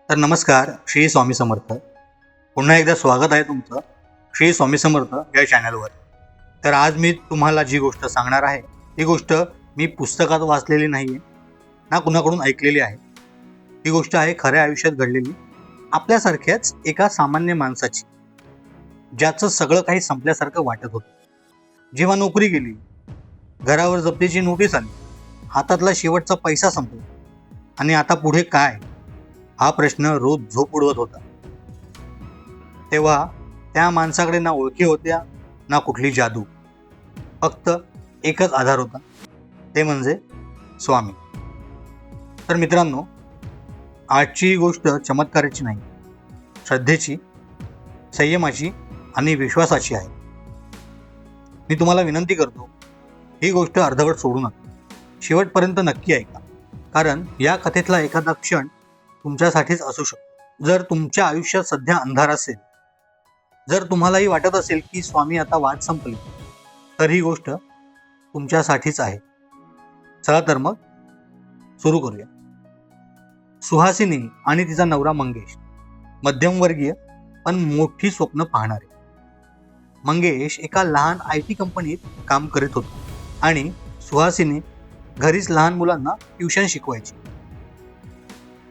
तर नमस्कार, श्री स्वामी समर्थ. पुन्हा एकदा स्वागत आहे तुमचं श्री स्वामी समर्थ या चॅनलवर. तर आज मी तुम्हाला जी गोष्ट सांगणार आहे ती गोष्ट मी पुस्तकात वाचलेली नाही आहे ना कुणाकडून ऐकलेली आहे. ही गोष्ट आहे खऱ्या आयुष्यात घडलेली आपल्यासारख्याच एका सामान्य माणसाची, ज्याचं सगळं काही संपल्यासारखं वाटत होतं. जेव्हा नोकरी गेली, घरावर जप्तीची नोटीस आली, हातातला शेवटचा पैसा संपला आणि आता पुढे काय, हा प्रश्न रोज झोप उडवत होता. तेव्हा त्या माणसाकडे ना ओळखी होत्या ना कुठली जादू, फक्त एकच आधार होता, ते म्हणजे स्वामी. तर मित्रांनो, आजची गोष्ट चमत्काराची नाही, श्रद्धेची, संयमाची आणि विश्वासाची आहे. मी तुम्हाला विनंती करतो, ही गोष्ट अर्धवट सोडू नका, शेवटपर्यंत नक्की ऐका, कारण या कथेतला एखादा क्षण तुमच्यासाठीच असू शकतो. जर तुमच्या आयुष्यात सध्या अंधार असेल, जर तुम्हालाही वाटत असेल की स्वामी आता वाट संपली, तर ही गोष्ट तुमच्यासाठीच आहे. चला तर मग सुरू करूया. सुहासिनी आणि तिचा नवरा मंगेश मध्यमवर्गीय पण मोठी स्वप्न पाहणारे. मंगेश एका लहान IT कंपनीत काम करीत होता आणि सुहासिनी घरीच लहान मुलांना ट्युशन शिकवायची.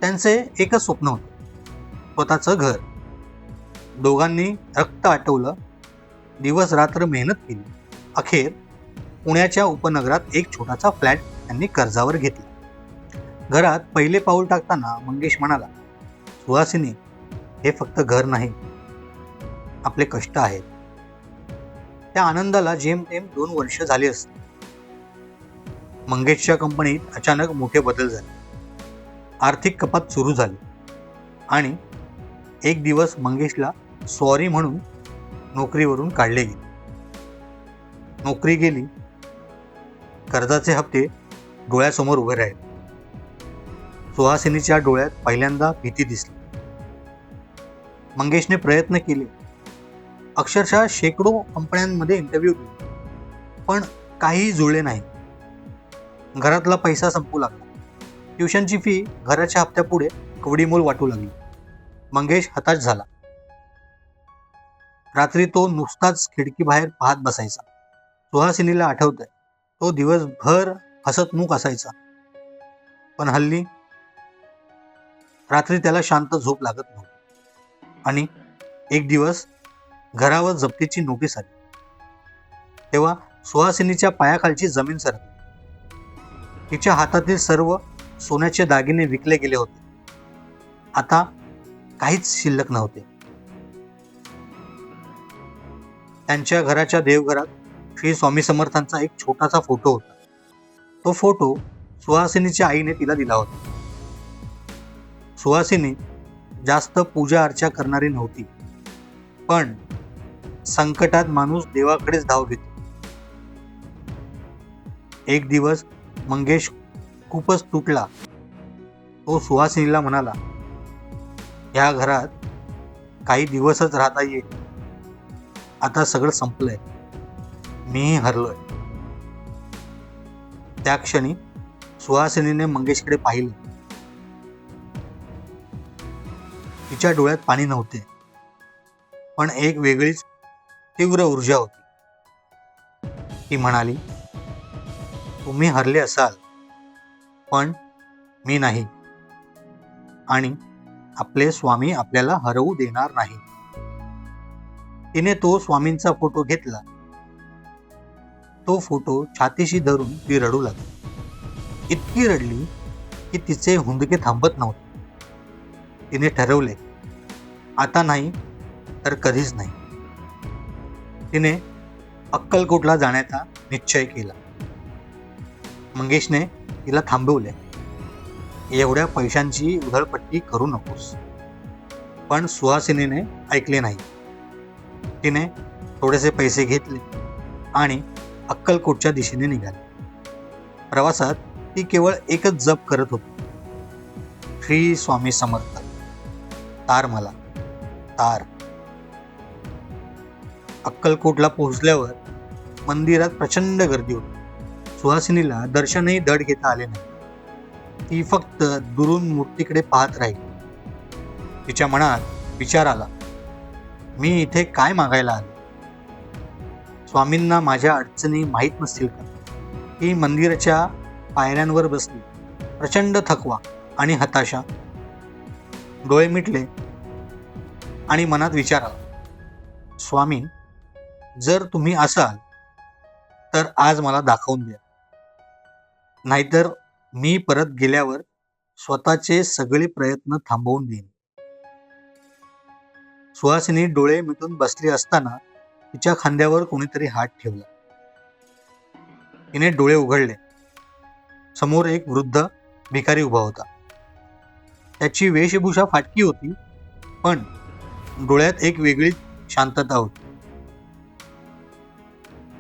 त्यांचे एकच स्वप्न होतं, स्वतःचं घर. दोघांनी रक्त आटवलं, दिवस रात्र मेहनत केली. अखेर पुण्याच्या उपनगरात एक छोटासा फ्लॅट त्यांनी कर्जावर घेतला. घरात पहिले पाऊल टाकताना मंगेश म्हणाला, सुहासिनी, हे फक्त घर नाही, आपले कष्ट आहेत. त्या आनंदाला जेमतेम 2 वर्ष झाली असती. मंगेशच्या कंपनीत अचानक मोठे बदल झाले. आर्थिक कपात सुरू झाली आणि एक दिवस मंगेशला सॉरी म्हणून नोकरीवरून काढले गेले. नोकरी गेली, कर्जाचे हप्ते डोळ्यासमोर उभे राहिले. सुहासिनीच्या डोळ्यात पहिल्यांदा भीती दिसली. मंगेशने प्रयत्न केले, अक्षरशः शेकडो कंपन्यांमध्ये इंटरव्ह्यू दिले, पण काहीही जुळले नाही. घरातला पैसा संपू लागला. ट्युशनची फी घराच्या हप्त्यापुढे कवडीमोल वाटू लागली. मंगेश हताश झाला. रात्री तो नुसताच खिडकीबाहेर पाहत बसायचा. सुहासिनीला आठवतंय, तो दिवसभर हसतमुख असायचा, पण हल्ली रात्री त्याला शांत झोप लागत नव्हती. आणि एक दिवस घरावर जप्तीची नोटीस आली. तेव्हा सुहासिनीच्या पायाखालची जमीन सरकली. तिच्या हातातील सर्व सोन्याचे दागिने विकले गेले होते. आता काहीच शिल्लक नव्हते. त्यांच्या घराच्या देवघरात श्री स्वामी समर्थांचा एक छोटासा फोटो होता. तो फोटो सुहासिनीच्या आईने तिला दिला होता. सुहासिनी जास्त पूजा अर्चा करणारी नव्हती, पण संकटात माणूस देवाकडेच धाव घेतो. एक दिवस मंगेश खूपच तुटला. तो सुहासिनीला म्हणाला, या घरात काही दिवसच राहता येईल, आता सगळं संपलंय, मीही हरलोय. त्या क्षणी सुहासिनीने मंगेशकडे पाहिलं. तिच्या डोळ्यात पाणी नव्हते, पण एक वेगळीच तीव्र ऊर्जा होती. ती म्हणाली, तुम्ही हरले असाल, पण मी नाही, आणि आपले स्वामी आपल्याला हरवू देणार नाही. तिने तो स्वामींचा फोटो घेतला. तो फोटो छातीशी धरून ती रडू लागली. इतकी रडली की तिचे हुंदके थांबत नव्हते. तिने ठरवले, आता नाही तर कधीच नाही. तिने अक्कलकोटला जाण्याचा निश्चय केला. मंगेशने तिला थांबवले, एवढ्या पैशांची उधळपट्टी करू नकोस. पण सुहासिनीने ऐकले नाही. तिने थोडेसे पैसे घेतले आणि अक्कलकोटच्या दिशेने निघाली. प्रवासात ती केवळ एकच जप करत होती, श्री स्वामी समर्थ, तार मला, तार. अक्कलकोटला पोहोचल्यावर मंदिरात प्रचंड गर्दी होती. सुहासिनीला दर्शनही धड घेता आले नाही. ती फक्त दुरून मूर्तीकडे पाहत राहिली. तिच्या मनात विचार आला, मी इथे काय मागायला आलो? स्वामींना माझ्या अडचणी माहीत नसतील का? ती मंदिराच्या पायऱ्यांवर बसली. प्रचंड थकवा आणि हताशा. डोळे मिटले आणि मनात विचार आला, स्वामी, जर तुम्ही असाल तर आज मला दाखवून द्या, नाहीतर मी परत गेल्यावर स्वतःचे सगळे प्रयत्न थांबवून देईन. सुहासिनी डोळे मिटून बसली असताना तिच्या खांद्यावर कोणीतरी हात ठेवला. तिने डोळे उघडले. समोर एक वृद्ध भिकारी उभा होता. त्याची वेशभूषा फाटकी होती, पण डोळ्यात एक वेगळी शांतता होती.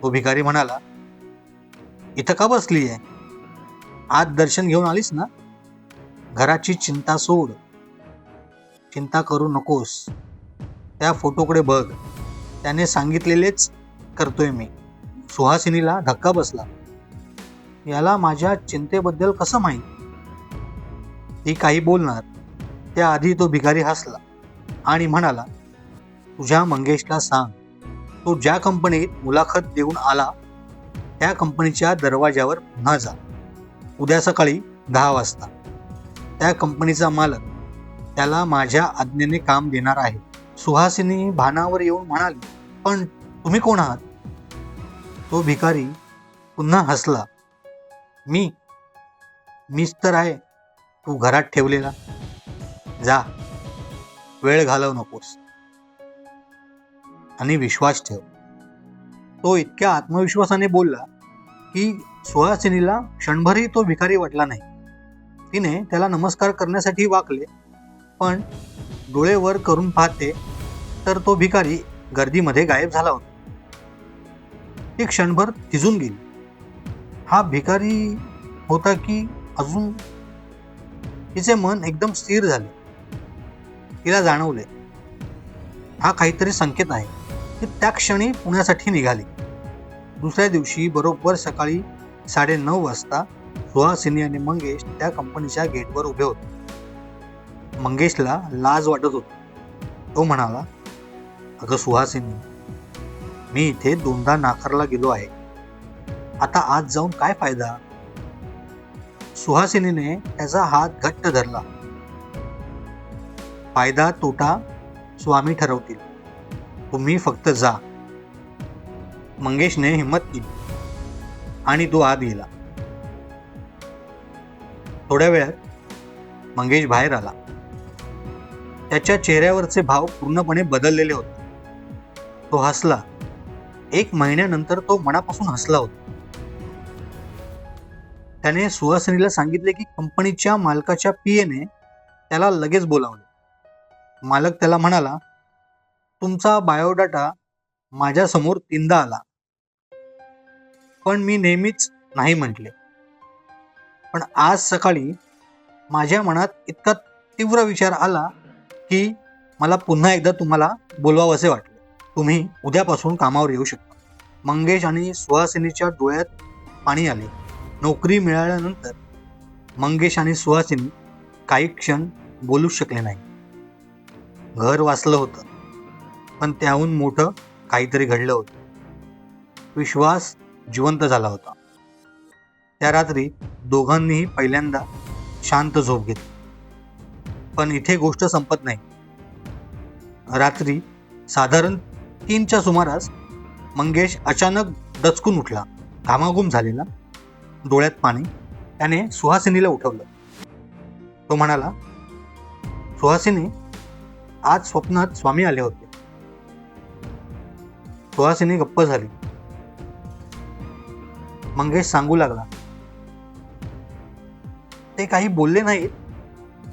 तो भिकारी म्हणाला, इथं का बसली आहे? आज दर्शन घेऊन आलीस ना? घराची चिंता सोड. चिंता करू नकोस. त्या फोटोकडे बघ. त्याने सांगितलेलेच करतोय मी. सुहासिनीला धक्का बसला. याला माझ्या चिंतेबद्दल कसं माहीत? ती काही बोलणार त्याआधी तो भिकारी हसला आणि म्हणाला, तुझ्या मंगेशला सांग, तो ज्या कंपनीत मुलाखत देऊन आला त्या कंपनीच्या दरवाजावर पुन्हा जा. उद्या सकाळी 10 वाजता. त्या कंपनीचा मालक त्याला माझ्या आज्ञेने काम देणार आहे. सुहासिनी भानावर येऊन म्हणाली, पण तुम्ही कोण आहात? तो भिकारी पुन्हा हसला. मीच तर आहे तू घरात ठेवलेला. जा, वेळ घालवू नकोस आणि विश्वास ठेव. तो इतक्या आत्मविश्वासाने बोलला की सुहासिनीला क्षणभरही तो भिकारी वाटला नाही. तिने त्याला नमस्कार करण्यासाठी वाकले, पण डोळे वर करून पाहते तर तो भिकारी गर्दीमध्ये गायब झाला होता. ती क्षणभर थिजून गेली. हा भिकारी होता की अजून? तिचे मन एकदम स्थिर झाले. तिला जाणवले, हा काहीतरी संकेत आहे. ती त्या क्षणी पुण्यासाठी निघाली. दुसऱ्या दिवशी बरोबर सकाळी 9:30 वाजता सुहासिनी आणि मंगेश त्या कंपनीच्या गेटवर उभे होते. मंगेशला लाज वाटत होती. तो म्हणाला, अगं सुहासिनी, मी इथे 2दा नाकारला गेलो आहे. आता आज जाऊन काय फायदा? सुहासिनीने त्याचा हात घट्ट धरला. फायदा तोटा स्वामी ठरवतील. तुम्ही फक्त जा. मंगेशने हिंमत केली आणि तो आत गेला. थोड्या वेळात मंगेश बाहेर आला. त्याच्या चेहऱ्यावरचे भाव पूर्णपणे बदललेले होते. तो हसला. 1 महिन्यानंतर तो मनापासून हसला होता. त्याने सुहासिनीला सांगितले की कंपनीच्या मालकाच्या पीएने त्याला लगेच बोलावले. मालक त्याला म्हणाला, तुमचा बायोडाटा माझ्या समोर 3दा आला, पण मी नेहमीच नाही म्हटले. पण आज सकाळी माझ्या मनात इतका तीव्र विचार आला की मला पुन्हा एकदा तुम्हाला बोलवावंसे वाटले. तुम्ही उद्यापासून कामावर येऊ शकता. मंगेश आणि सुहासिनीच्या डोळ्यात पाणी आले. नोकरी मिळाल्यानंतर मंगेश आणि सुहासिनी काही क्षण बोलूच शकले नाही. घर वाचलं होतं, पण त्याहून मोठं काहीतरी घडलं होतं. विश्वास जिवंत झाला होता. त्या रात्री दोघांनीही पहिल्यांदा शांत झोप घेतली. पण इथे गोष्ट संपत नाही. रात्री साधारण 3च्या सुमारास मंगेश अचानक दचकून उठला. घामाघूम झालेला, डोळ्यात पाणी. त्याने सुहासिनीला उठवलं. तो म्हणाला, सुहासिनी, आज स्वप्नात स्वामी आले होते. सुहासिनी गप्प झाली. मंगेश सांगू लागला, ते काही बोलले नाहीत,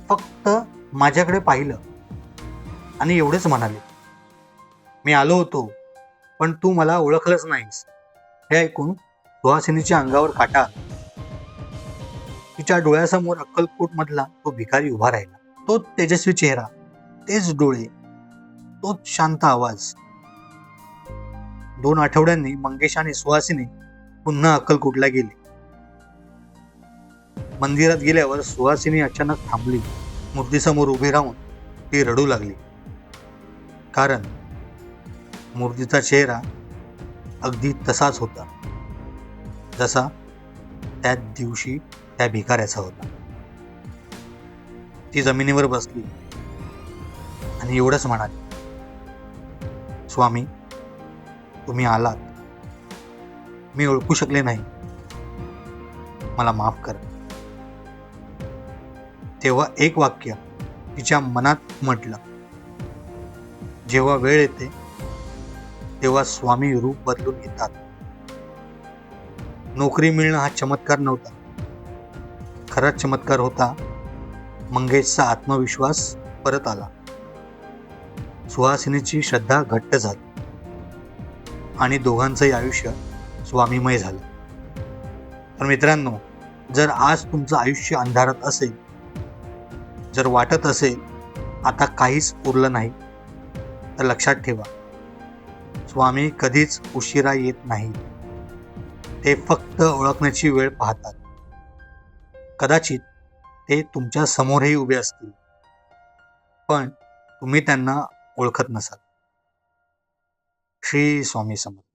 फक्त माझ्याकडे पाहिलं आणि एवढेच म्हणाले, मी आलो होतो पण तू मला ओळखलंच नाहीस. हे ऐकून सुहासिनीच्या अंगावर काटा आला. तिच्या डोळ्यासमोर अक्कलकोट मधला तो भिकारी उभा राहिला. तो तेजस्वी चेहरा, तेच डोळे, तोच शांत आवाज. 2 आठवड्यांनी मंगेश आणि सुहासिनी पुन्हा अक्कलकोटला गेले. मंदिरात गेल्यावर सुहासिनी अचानक थांबली. मूर्तीसमोर उभी राहून ती रडू लागली, कारण मूर्तीचा चेहरा अगदी तसाच होता जसा त्या दिवशी त्या भिकाऱ्याचा होता. ती जमिनीवर बसली आणि एवढंच म्हणाली, स्वामी, तुम्ही आलात, मी ओळखू शकले नाही, मला माफ करा. तेव्हा एक वाक्य तिच्या मनात म्हटलं, जेव्हा वेळ येते तेव्हा स्वामी रूप बदलून येतात. नोकरी मिळणं हा चमत्कार नव्हता. खरा चमत्कार होता मंगेशचा आत्मविश्वास परत आला, सुहासिनीची श्रद्धा घट्ट झाली आणि दोघांचंही आयुष्य स्वामीमय झालं. तर मित्रांनो, जर आज तुमचं आयुष्य अंधारात असेल, जर वाटत असेल आता काहीच उरलं नाही, तर लक्षात ठेवा, स्वामी कधीच उशिरा येत नाहीत. ते फक्त ओळखण्याची वेळ पाहतात. कदाचित ते तुमच्या समोरही उभे असतील, पण तुम्ही त्यांना ओळखत नसाल. श्री स्वामी समर्थ.